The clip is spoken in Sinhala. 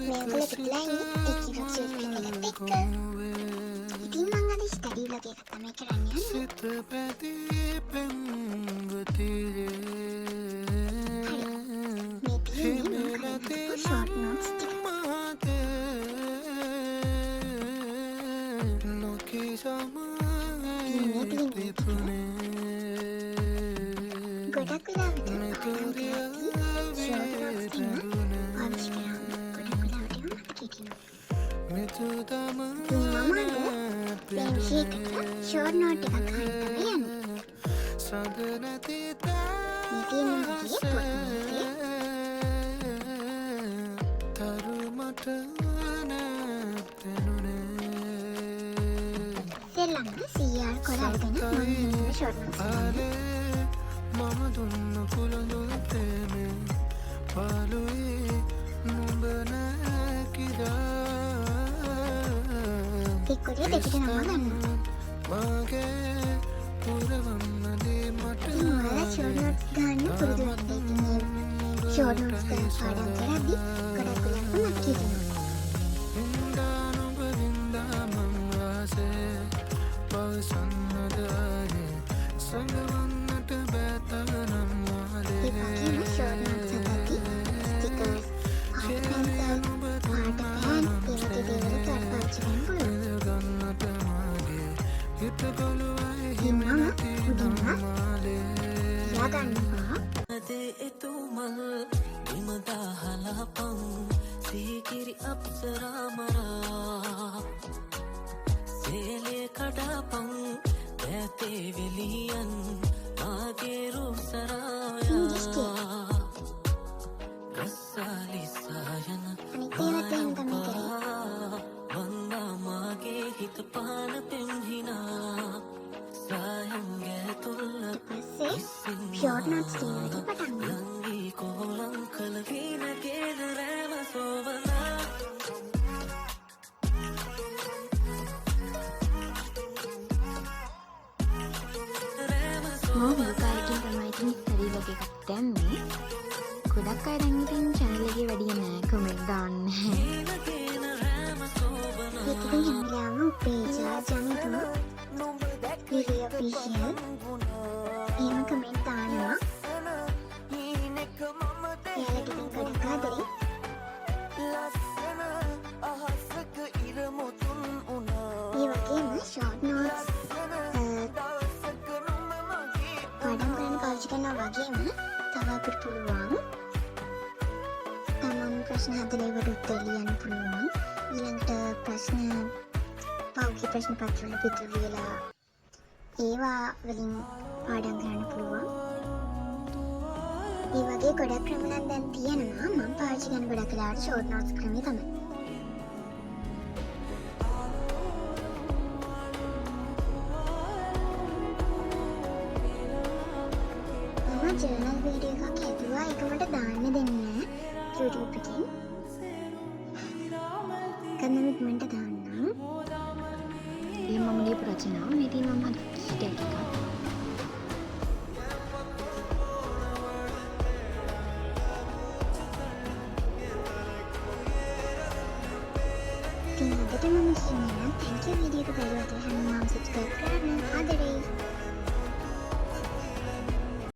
මේගොල්ලෝ පිටලා ඉන්නේ ඒ කිරොක් ෂූට් එකත් එක්ක. ඉතින් මං අද ස්ටඩි ව්ලොග් එකක් තමයි කරන්න යන්නේ. මේ තියෙන්නේ මම කරගත්තු ෂෝට් නෝට්ස් ටික. ගොඩක් වෙලාවට පාඩම් කරද්දී ෂෝට් නෝට්ස් තියෙන පාවිච්චි කරාම ගොඩක් වෙලාවට ඒවා මතකෙ තියෙනවා. ඉතින් මම අද පෙන්සි එකට ෂෝට් නෝට් එකක් හදන්න තමයි යන්නේ. මේ තියෙන්නේ මගේ පොත් මේසේ. ඉතින් CR කොල අරගෙන මම මේ ෂෝට් නෝට්ස් කරන්නේ. මම දුන්න කුළඳුන් තේමේ පාලුවේ නුඹ නැකිදා එක්කොටේ දෙකට නම ගන්නවා. මගේ පුරවන්නදේ මට ඔයාලා ෂෝට් නෝට්ස් ගන්න පුරුදු වෙන්න. ඉතින් මේ ෂෝට් නෝට්ස් ගන්න පාඩම් කරද්දී ගොඩක් වෙලාවට මතකෙ තියෙනවා. වින්දා නුඹ වින්දා මං ආසේ පවසන්නදායේ සඟවන්නට බැතනම් මාලේ ඒ වගේම ෂෝට් නෝට්ස් හදද්දී ස්ටිකර්ස්, ආර්ට් පෙන්සල්, ආර්ට් පෑන් ඒ වගේ දේවල් පාවිච්චි කරන්න පුළුවන්. ගන්නට මගේ හිත කොළුවයි ඉතින් මම උඩින්ම යාගන්නවා. හිමතේ එතුමල් විමදාහලපං සීකිරි අප්සරා මරා සේලේ කඩපං ඇතේ වෙලියන් මාගේ රුසරායා ගස්සාලිසායන අනිත් ඒවත් එහෙම තමයි කරන්නේ. වන්දා මාගේ හිත පාන පෙම්හිනා සායම් ගැතුල්ල ඊපස්සේ ෂෝට් නෝට්ස් කියන එක පටන් ගන්නවා. ලංගී කොලං කල වීනගේද රෑම සෝවනා මම මේකයිකින් තමයි ඉතින් ස්ටඩි ව්ලොග් එකක් දැම්මේ. ගොඩක් අය දැන් ඉතින් channel එකේ වැඩිය නෑ කමෙන්ට් දාන්නේ. ඒක ඉතින් හැම වෙලාවෙම උපේජා ජනිතු විරිය ඔෆිෂියල් එහෙම කමෙන්ට් දානවා. එයාලට ඉතින් ගොඩක් ආදරේ. ඒ වගේම ෂෝට් නෝට්ස් පාඩම් කරන්න පාවිච්චි කරනවා වගේම තව අපිට පුළුවන් තමන් ප්‍රශ්න හදලා ඒවට උත්තර ලියන්න පුළුවන්. ඊළඟට ප්‍රශ්න පෞද්ගලික ප්‍රශ්න පත්‍රවල පිටු ලියලා ඒවා වලින් පාඩම් කරන්න පුළුවන්. ඒ වගේ ගොඩක් ක්‍රම නම් දැන් තියෙනවා. මම පාවිච්චි කරන ගොඩක් වෙලාවට ෂෝට් නෝට්ස් ක්‍රමය තමයි. ජර්නල් වීඩියෝ එකක් හැදුවා. ඒක මට දාන්න දෙන්නේ YouTube එකෙන්. කන්න ඉක්මනට දාන්නම්. ඒ මම ලියපු රචනාව මේ තියෙනවා මම ටෙක් එකක්.